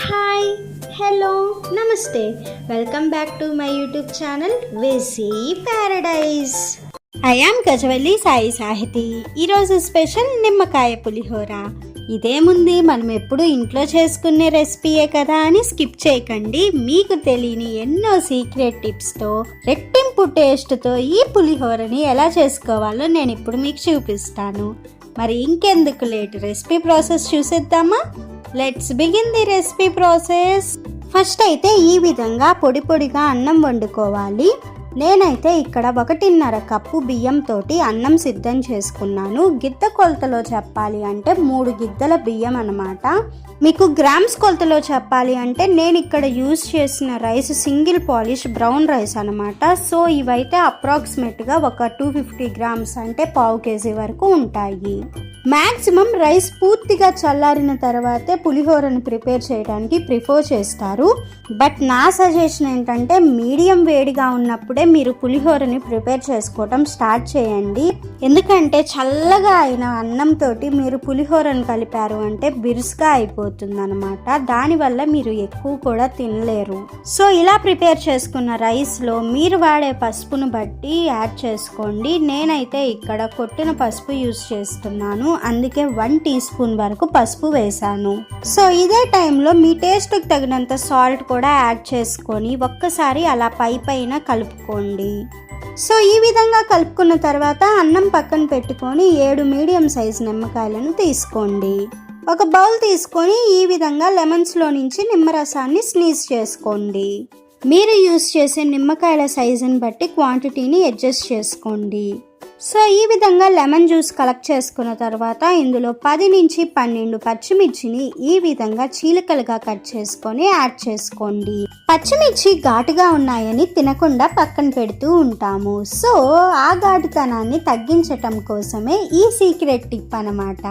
Hi, hello, namaste. Welcome back to my YouTube channel వేసీ Paradise. I am Gajavalli Sai Sahithi. ఈరోజు special నిమ్మకాయ పులిహోర. ఇదేముంది, మనం ఎప్పుడు ఇంట్లో చేసుకునే రెసిపీయే కదా అని స్కిప్ చేయకండి. మీకు తెలియని ఎన్నో సీక్రెట్ టిప్స్తో రెట్టింపు టేస్ట్తో ఈ పులిహోరని ఎలా చేసుకోవాలో నేను ఇప్పుడు మీకు చూపిస్తాను. మరి ఇంకెందుకు లేట్, రెసిపీ ప్రాసెస్ చూసేద్దామా? Let's begin the recipe process. First అయితే ఈ విధంగా పొడి పొడిగా అన్నం వండుకోవాలి. నేనైతే ఇక్కడ 1.5 కప్పు బియ్యంతో అన్నం సిద్ధం చేసుకున్నాను. గిద్ద కొలతలో చెప్పాలి అంటే 3 గిద్దల బియ్యం అన్నమాట. మీకు గ్రామ్స్ కొలతలో చెప్పాలి అంటే నేను ఇక్కడ యూజ్ చేసిన rice single polish brown rice అనమాట. సో ఇవైతే అప్రాక్సిమేట్గా ఒక 250 గ్రామ్స్ అంటే 1/2 కేజీ వరకు ఉంటాయి. మ్యాక్సిమం రైస్ పూర్తిగా చల్లారిన తర్వాతే పులిహోరని ప్రిపేర్ చేయడానికి ప్రిఫర్ చేస్తారు. బట్ నా సజెషన్ ఏంటంటే మీడియం వేడిగా ఉన్నప్పుడే మీరు పులిహోరని ప్రిపేర్ చేసుకోవటం స్టార్ట్ చేయండి. ఎందుకంటే చల్లగా అయిన అన్నంతో మీరు పులిహోరని కలిపారు అంటే బిరుసుగా అయిపోతుంది అనమాట. దానివల్ల మీరు ఎక్కువ కూడా తినలేరు. సో ఇలా ప్రిపేర్ చేసుకున్న రైస్లో మీరు వాడే పసుపును బట్టి యాడ్ చేసుకోండి. నేనైతే ఇక్కడ కొట్టిన పసుపు యూజ్ చేస్తున్నాను, అందుకే 1 టీ స్పూన్ వరకు పసుపు వేసాను. సో ఇదే టైంలో మీ టేస్ట్కి తగినంత సాల్ట్ కూడా యాడ్ చేసుకొని ఒక్కసారి అలా పైన కలుపుకోండి. సో ఈ విధంగా కలుపుకున్న తర్వాత అన్నం పక్కన పెట్టుకొని 7 మీడియం సైజ్ నిమ్మకాయలను తీసుకోండి. ఒక బౌల్ తీసుకొని ఈ విధంగా లెమన్స్లో నుంచి నిమ్మరసాన్ని స్నీజ్ చేసుకోండి. మీరు యూస్ చేసే నిమ్మకాయల సైజుని బట్టి క్వాంటిటీని అడ్జస్ట్ చేసుకోండి. సో ఈ విధంగా లెమన్ జ్యూస్ కలెక్ట్ చేసుకున్న తర్వాత ఇందులో 10 నుంచి 12 పచ్చిమిర్చిని ఈ విధంగా చీలికలుగా కట్ చేసుకొని యాడ్ చేసుకోండి. పచ్చిమిర్చి ఘాటుగా ఉన్నాయని తినకుండా పక్కన పెడుతూ ఉంటాము. సో ఆ ఘాటుతనాన్ని తగ్గించటం కోసమే ఈ సీక్రెట్ టిప్ అన్నమాట.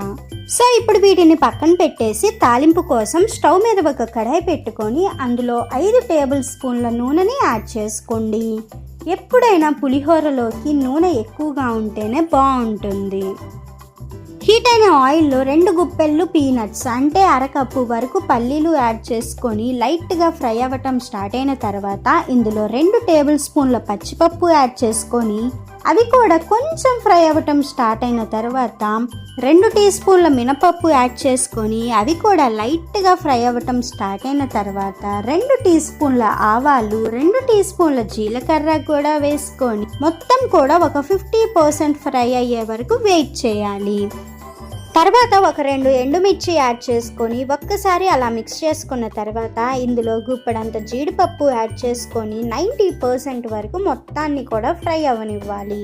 సో ఇప్పుడు వీటిని పక్కన పెట్టేసి తాలింపు కోసం స్టవ్ మీద ఒక కడాయి పెట్టుకొని అందులో 5 టేబుల్ స్పూన్ల నూనెని యాడ్ చేసుకోండి. ఎప్పుడైనా పులిహోరలోకి నూనె ఎక్కువగా ఉంటేనే బాగుంటుంది. హీట్ అయిన ఆయిల్లో 2 గుప్పెళ్ళు పీనట్స్ అంటే 1/2 కప్పు వరకు పల్లీలు యాడ్ చేసుకొని లైట్గా ఫ్రై అవ్వటం స్టార్ట్ అయిన తర్వాత ఇందులో 2 టేబుల్ స్పూన్ల పచ్చిపప్పు యాడ్ చేసుకొని అవి కూడా కొంచెం ఫ్రై అవ్వటం స్టార్ట్ అయిన తర్వాత 2 టీ స్పూన్ల మినపప్పు యాడ్ చేసుకొని అవి కూడా లైట్గా ఫ్రై అవ్వటం స్టార్ట్ అయిన తర్వాత 2 టీ స్పూన్ల ఆవాలు, 2 టీ స్పూన్ల జీలకర్ర కూడా వేసుకొని మొత్తం కూడా ఒక 50% ఫ్రై అయ్యే వరకు వెయిట్ చేయాలి. తర్వాత ఒక 2 ఎండుమిర్చి యాడ్ చేసుకొని ఒక్కసారి అలా మిక్స్ చేసుకున్న తర్వాత ఇందులో గుప్పెడంత జీడిపప్పు యాడ్ చేసుకొని 90% వరకు మొత్తాన్ని కూడా ఫ్రై అవ్వనివ్వాలి.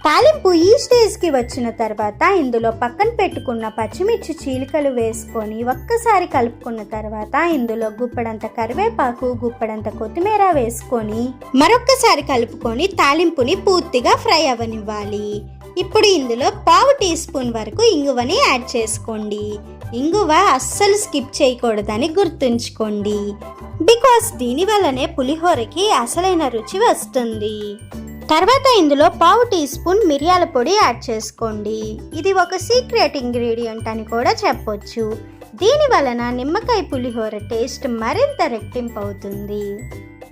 తాలింపు ఈ స్టేజ్కి వచ్చిన తర్వాత ఇందులో పక్కన పెట్టుకున్న పచ్చిమిర్చి చీలికలు వేసుకొని ఒక్కసారి కలుపుకున్న తర్వాత ఇందులో గుప్పెడంత కరివేపాకు, గుప్పెడంత కొత్తిమీర వేసుకొని మరొక్కసారి కలుపుకొని తాలింపుని పూర్తిగా ఫ్రై అవ్వనివ్వాలి. ఇప్పుడు ఇందులో 1/2 టీ స్పూన్ వరకు ఇంగువని యాడ్ చేసుకోండి. ఇంగువ అస్సలు స్కిప్ చేయకూడదని గుర్తుంచుకోండి, బికాస్ దీని వల్లనే పులిహోరకి అసలైన రుచి వస్తుంది. తర్వాత ఇందులో 1/2 టీ స్పూన్ మిరియాల పొడి యాడ్ చేసుకోండి. ఇది ఒక సీక్రెట్ ఇంగ్రీడియంట్ అని కూడా చెప్పొచ్చు. దీని వలన నిమ్మకాయ పులిహోర టేస్ట్ మరింత రెట్టింపు అవుతుంది.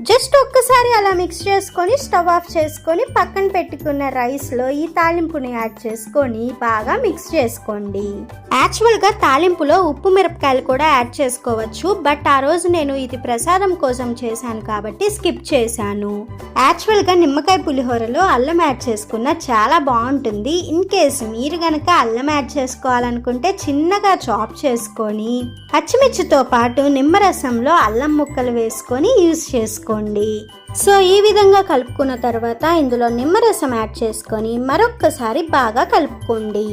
జస్ట్ ఒక్కసారి అలా మిక్స్ చేసుకొని స్టవ్ ఆఫ్ చేసుకొని పక్కన పెట్టుకున్న రైస్లో ఈ తాలింపుని యాడ్ చేసుకొని బాగా మిక్స్ చేసుకోండి. యాక్చువల్గా తాలింపులో ఉప్పు మిరపకాయలు కూడా యాడ్ చేసుకోవచ్చు, బట్ ఆ రోజు నేను ఇది ప్రసాదం కోసం చేశాను కాబట్టి స్కిప్ చేశాను. యాక్చువల్గా నిమ్మకాయ పులిహోరలో అల్లం యాడ్ చేసుకున్న చాలా బాగుంటుంది. ఇన్ కేస్ మీరు గనక అల్లం యాడ్ చేసుకోవాలనుకుంటే చిన్నగా చాప్ చేసుకొని పచ్చిమిర్చితో పాటు నిమ్మరసంలో అల్లం ముక్కలు వేసుకొని యూజ్ చేసుకోండి. సో ఈ విధంగా కలుపుకున్న తర్వాత ఇందులో నిమ్మరసం యాడ్ చేసుకొని మరొక్కసారి బాగా కలుపుకోండి.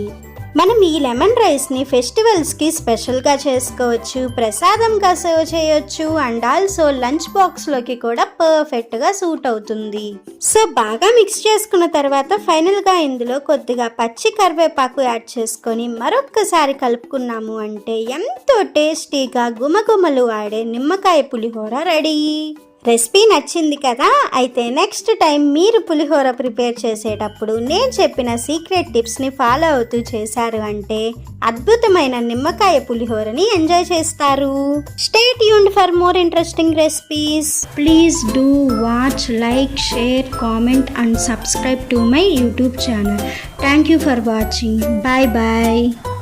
మనం ఈ లెమన్ రైస్ని ఫెస్టివల్స్కి స్పెషల్గా చేసుకోవచ్చు, ప్రసాదంగా సర్వ్ చేయొచ్చు, అండ్ ఆల్సో లంచ్ బాక్స్లోకి కూడా పర్ఫెక్ట్గా సూట్ అవుతుంది. సో బాగా మిక్స్ చేసుకున్న తర్వాత ఫైనల్గా ఇందులో కొద్దిగా పచ్చి కరివేపాకు యాడ్ చేసుకొని మరొక్కసారి కలుపుకున్నాము అంటే ఎంతో టేస్టీగా గుమగుమలు ఆడే నిమ్మకాయ పులిహోర రెడీ. రెసిపీ నచ్చింది కదా? అయితే నెక్స్ట్ టైం మీరు పులిహోర ప్రిపేర్ చేసేటప్పుడు నేను చెప్పిన సీక్రెట్ టిప్స్ని ఫాలో అవుతూ చేశారు అంటే అద్భుతమైన నిమ్మకాయ పులిహోరని ఎంజాయ్ చేస్తారు. Stay tuned for more interesting recipes. Please do watch, like, share, comment and subscribe to my YouTube channel. Thank you for watching. Bye bye.